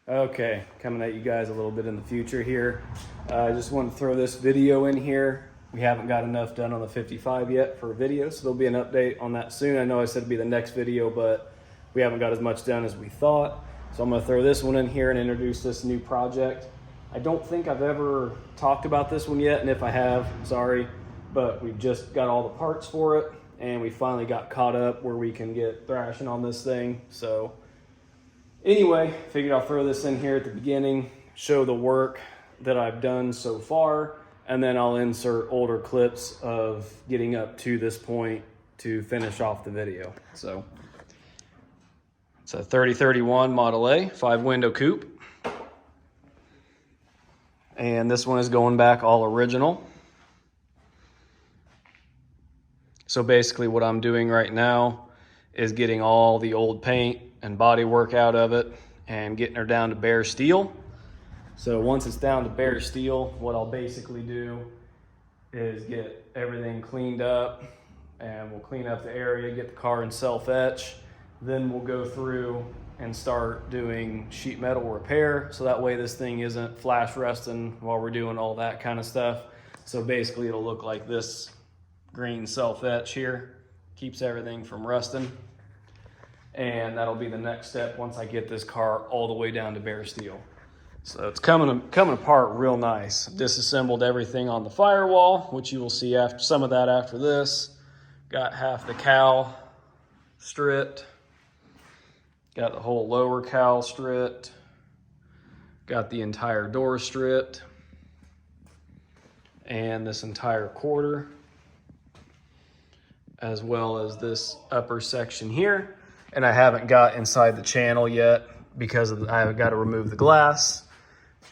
Okay, coming at you guys a little bit in the future here. I just want to throw this video in here. We haven't got enough done on the 55 yet for a video, so there'll be an update on that soon. I know I said it'd be the next video, but we haven't got as much done as we thought. So I'm gonna throw this one in here and introduce this new project. I don't think I've ever talked about this one yet, and if I have, sorry, but we've just got all the parts for it, and we finally got caught up where we can get thrashing on this thing. So anyway, figured I'll throw this in here at the beginning, show the work that I've done so far, and then I'll insert older clips of getting up to this point to finish off the video. So it's a 3031 Model A, 5-window coupe. And this one is going back all original. So basically what I'm doing right now is getting all the old paint and body work out of it and getting her down to bare steel. So once it's down to bare steel, what I'll basically do is get everything cleaned up, and we'll clean up the area, get the car in self-etch. Then we'll go through and start doing sheet metal repair, so that way this thing isn't flash rusting while we're doing all that kind of stuff. So basically it'll look like this green self-etch here, keeps everything from rusting. And that'll be the next step once I get this car all the way down to bare steel. So it's coming apart real nice. Disassembled everything on the firewall, which you will see after some of that after this. Got half the cowl stripped. Got the whole lower cowl stripped. Got the entire door stripped. And this entire quarter, as well as this upper section here. And I haven't got inside the channel yet because I haven't got to remove the glass,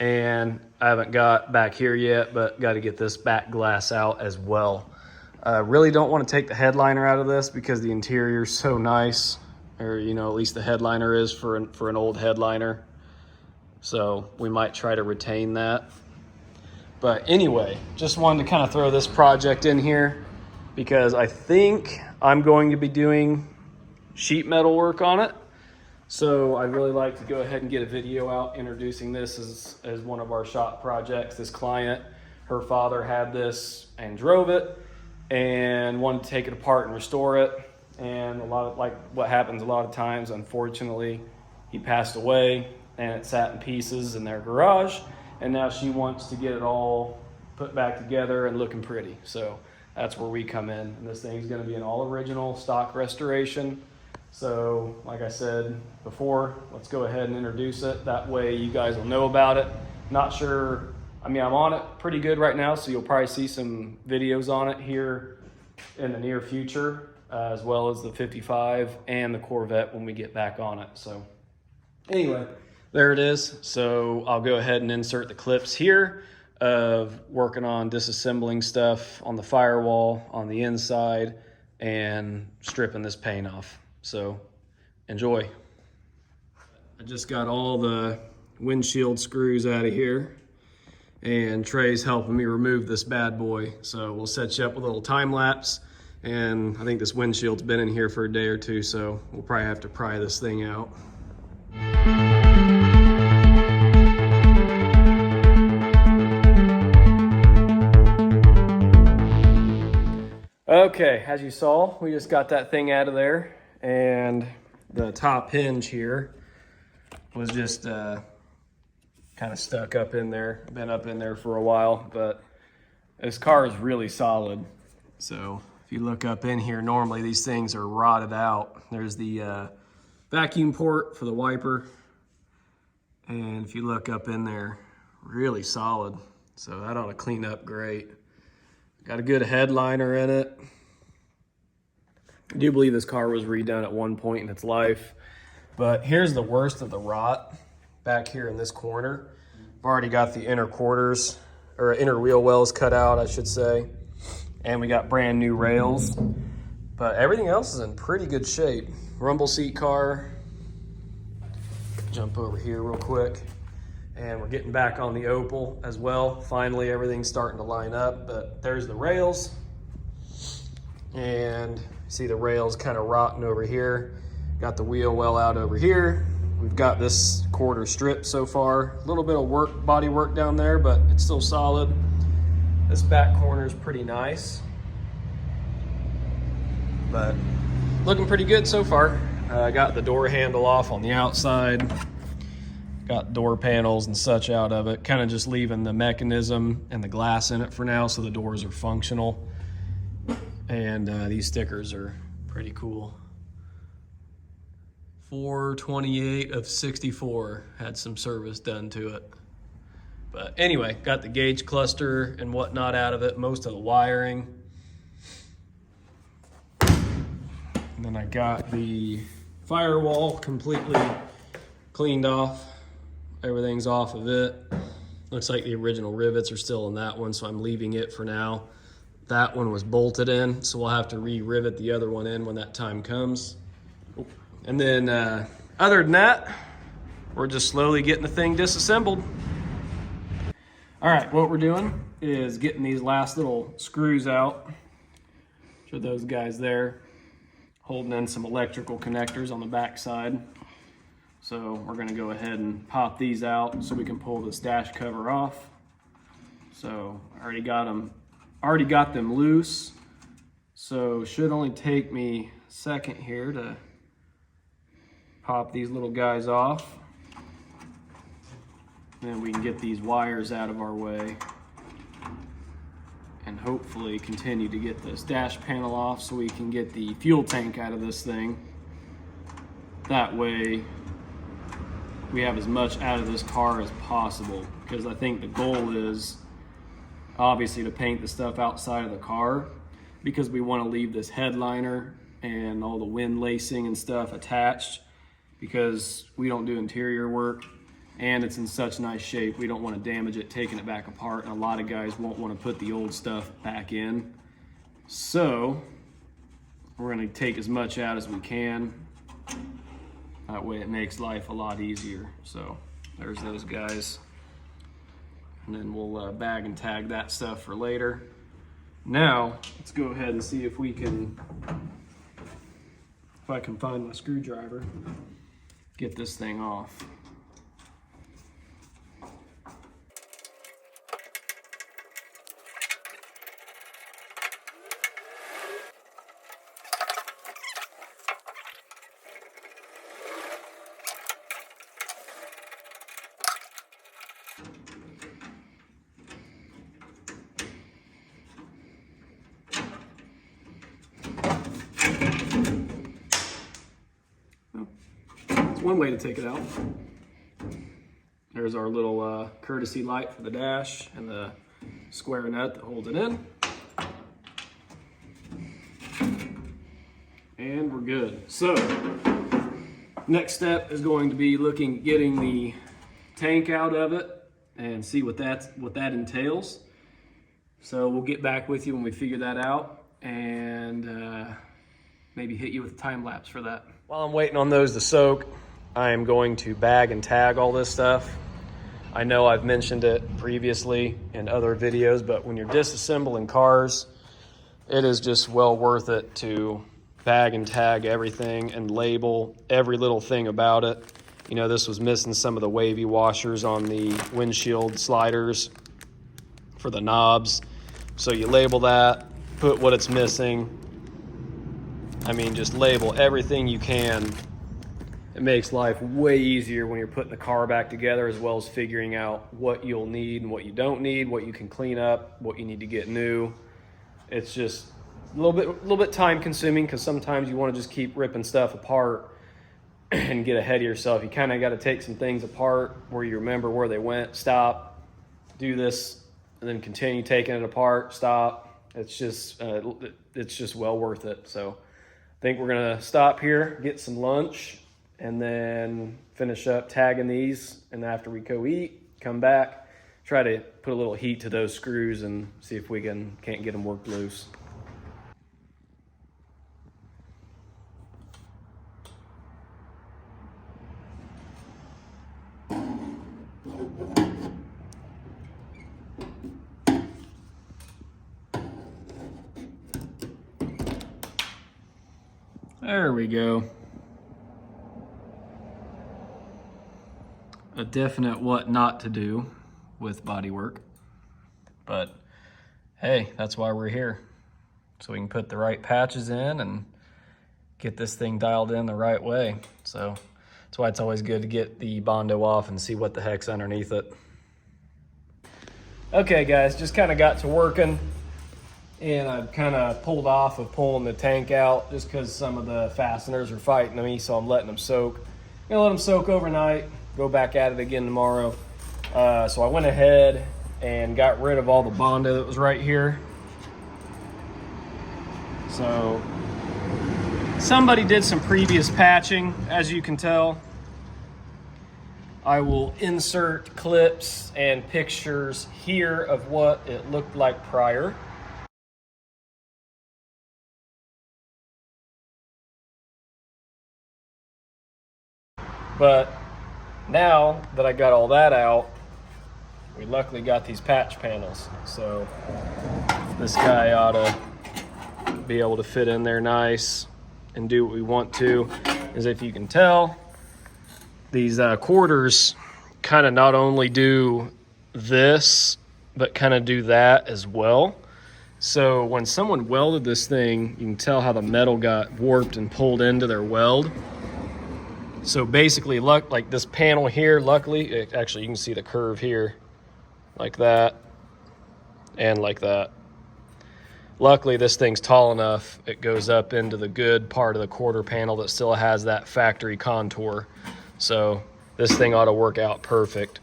and I haven't got back here yet, but got to get this back glass out as well. I really don't want to take the headliner out of this because the interior is so nice, or at least the headliner is for an old headliner. So we might try to retain that. But anyway, just wanted to kind of throw this project in here because I think I'm going to be doing sheet metal work on it. So I'd really like to go ahead and get a video out introducing this as one of our shop projects. This client, her father had this and drove it and wanted to take it apart and restore it. And what happens a lot of times, unfortunately, he passed away and it sat in pieces in their garage. And now she wants to get it all put back together and looking pretty. So that's where we come in. And this thing's gonna be an all original stock restoration. So like I said before, let's go ahead and introduce it. That way you guys will know about it. Not sure, I'm on it pretty good right now, so you'll probably see some videos on it here in the near future, as well as the 55 and the Corvette when we get back on it. So anyway, there it is. So I'll go ahead and insert the clips here of working on disassembling stuff on the firewall on the inside and stripping this paint off. So enjoy. I just got all the windshield screws out of here, and Trey's helping me remove this bad boy. So we'll set you up with a little time lapse, and I think this windshield's been in here for a day or two, so we'll probably have to pry this thing out. Okay, as you saw, we just got that thing out of there, and the top hinge here was just kind of stuck up in there. Been up in there for a while, but this car is really solid. So if you look up in here, normally these things are rotted out. There's the vacuum port for the wiper, and if you look up in there, really solid. So that ought to clean up great. Got a good headliner in it. I do believe this car was redone at one point in its life, but here's the worst of the rot back here in this corner. I've already got the inner quarters, or inner wheel wells cut out, I should say, and we got brand new rails, but everything else is in pretty good shape. Rumble seat car. Jump over here real quick. And we're getting back on the Opal as well. Finally, everything's starting to line up, but there's the rails. And see the rails kind of rotting over here. Got the wheel well out over here. We we've got this quarter strip so far. A little bit of body work down there, but it's still solid. This back corner is pretty nice, but looking pretty good so far. I got the door handle off on the outside, got door panels and such out of it, kind of just leaving the mechanism and the glass in it for now so the doors are functional. And these stickers are pretty cool. 428 of 64 had some service done to it. But anyway, got the gauge cluster and whatnot out of it, most of the wiring. And then I got the firewall completely cleaned off. Everything's off of it. Looks like the original rivets are still in that one, so I'm leaving it for now. That one was bolted in, so we'll have to re-rivet the other one in when that time comes. And then other than that, we're just slowly getting the thing disassembled. All right, what we're doing is getting these last little screws out. Show those guys there, holding in some electrical connectors on the back side. So we're gonna go ahead and pop these out so we can pull this dash cover off. So I already got them loose. So should only take me a second here to pop these little guys off. Then we can get these wires out of our way and hopefully continue to get this dash panel off so we can get the fuel tank out of this thing. That way we have as much out of this car as possible, because I think the goal is obviously to paint the stuff outside of the car, because we want to leave this headliner and all the wind lacing and stuff attached, because we don't do interior work and it's in such nice shape. We don't want to damage it taking it back apart, and a lot of guys won't want to put the old stuff back in. So we're going to take as much out as we can. That way it makes life a lot easier. So there's those guys. And then we'll bag and tag that stuff for later. Now, let's go ahead and see if I can find my screwdriver, get this thing off. One way to take it out. There's our little courtesy light for the dash and the square nut that holds it in. And we're good. So next step is going to be getting the tank out of it and see what that entails. So we'll get back with you when we figure that out, and maybe hit you with a time lapse for that. While I'm waiting on those to soak, I am going to bag and tag all this stuff. I know I've mentioned it previously in other videos, but when you're disassembling cars, it is just well worth it to bag and tag everything and label every little thing about it. You know, this was missing some of the wavy washers on the windshield sliders for the knobs. So you label that, put what it's missing. I mean, just label everything you can. It makes life way easier when you're putting the car back together, as well as figuring out what you'll need and what you don't need, what you can clean up, what you need to get new. It's just a little bit time consuming, because sometimes you want to just keep ripping stuff apart and get ahead of yourself. You kind of got to take some things apart where you remember where they went, stop, do this, and then continue taking it apart, stop. It's just well worth it. So I think we're gonna stop here, get some lunch, and then finish up tagging these. And after we go eat, come back, try to put a little heat to those screws and see if we can't get them worked loose. There we go. a definite what not to do with bodywork. But hey, that's why we're here. So we can put the right patches in and get this thing dialed in the right way. So that's why it's always good to get the Bondo off and see what the heck's underneath it. Okay guys, just kind of got to working, and I've kind of pulled off of pulling the tank out just because some of the fasteners are fighting me, so I'm letting them soak. I'm gonna let them soak overnight, go back at it again tomorrow. So I went ahead and got rid of all the Bondo that was right here. So somebody did some previous patching, as you can tell. I will insert clips and pictures here of what it looked like prior. But now that I got all that out, we luckily got these patch panels. So this guy ought to be able to fit in there nice and do what we want to. As if you can tell, these quarters kind of not only do this, but kind of do that as well. So when someone welded this thing, you can tell how the metal got warped and pulled into their weld. So basically, like this panel here, luckily, actually you can see the curve here, like that, and like that. Luckily, this thing's tall enough, it goes up into the good part of the quarter panel that still has that factory contour. So this thing ought to work out perfect.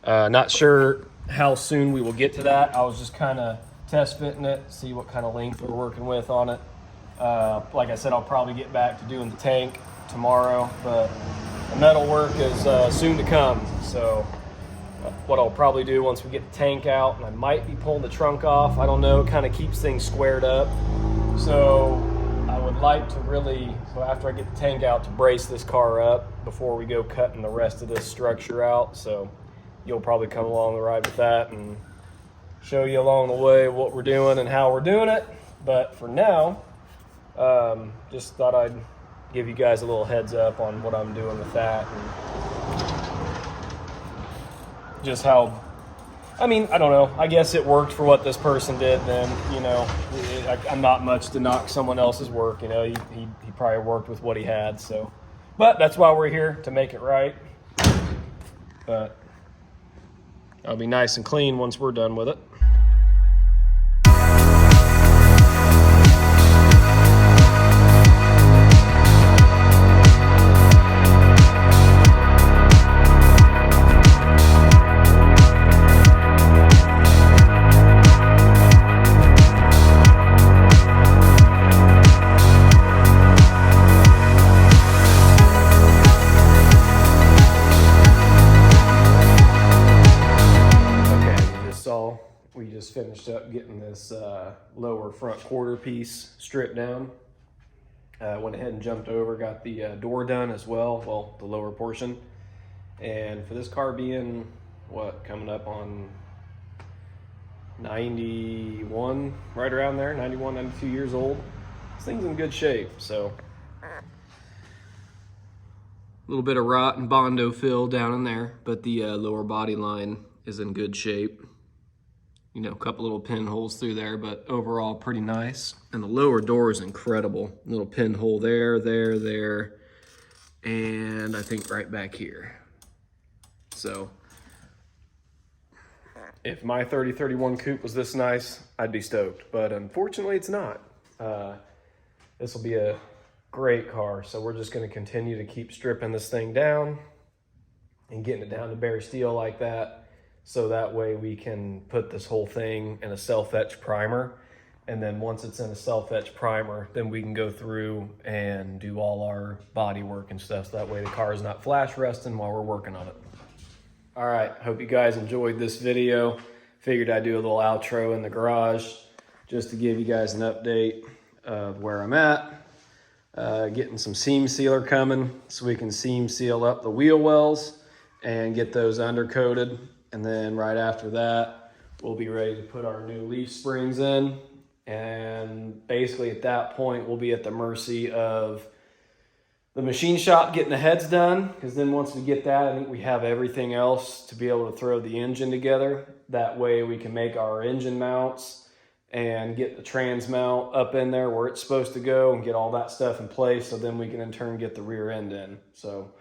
Not sure how soon we will get to that. I was just kind of test fitting it, see what kind of length we're working with on it. Like I said, I'll probably get back to doing the tank tomorrow, but the metal work is soon to come. So what I'll probably do once we get the tank out, and I might be pulling the trunk off, I don't know, it kind of keeps things squared up. So I would like to really, so after I get the tank out, to brace this car up before we go cutting the rest of this structure out. So you'll probably come along the ride with that and show you along the way what we're doing and how we're doing it. But for now, just thought I'd give you guys a little heads up on what I'm doing with that, and just how, I mean, I don't know, I guess it worked for what this person did. Then, you know, I'm not much to knock someone else's work, you know, he probably worked with what he had. So, but that's why we're here, to make it right. But it'll be nice and clean once we're done with it. We just finished up getting this lower front quarter piece stripped down. Went ahead and jumped over, got the door done as well, well, the lower portion. And for this car being, what, coming up on 91, right around there, 91, 92 years old, this thing's in good shape. So a little bit of rot and Bondo fill down in there, but the lower body line is in good shape. You know, a couple little pinholes through there, but overall pretty nice. And the lower door is incredible. Little pinhole there, and I think right back here. So if my 3031 coupe was this nice, I'd be stoked, but unfortunately it's not. This will be a great car, so we're just gonna continue to keep stripping this thing down and getting it down to bare steel like that. So that way we can put this whole thing in a self-etch primer. And then once it's in a self-etch primer, then we can go through and do all our body work and stuff. So that way the car is not flash rusting while we're working on it. All right, hope you guys enjoyed this video. Figured I'd do a little outro in the garage just to give you guys an update of where I'm at. Getting some seam sealer coming so we can seam seal up the wheel wells and get those undercoated. And then right after that, we'll be ready to put our new leaf springs in. And basically at that point, we'll be at the mercy of the machine shop getting the heads done, because then once we get that, I think we have everything else to be able to throw the engine together. That way we can make our engine mounts and get the trans mount up in there where it's supposed to go and get all that stuff in place, so then we can in turn get the rear end in. So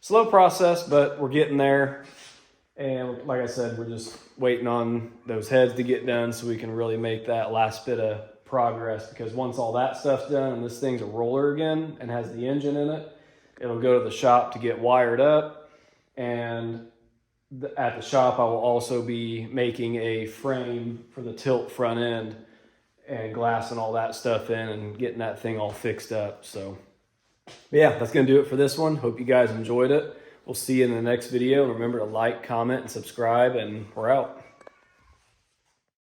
slow process, but we're getting there. And like I said, we're just waiting on those heads to get done so we can really make that last bit of progress, because once all that stuff's done and this thing's a roller again and has the engine in it, it'll go to the shop to get wired up. And at the shop, I will also be making a frame for the tilt front end and glassing all that stuff in and getting that thing all fixed up. So yeah, that's going to do it for this one. Hope you guys enjoyed it. We'll see you in the next video. And remember to like, comment, and subscribe, and we're out.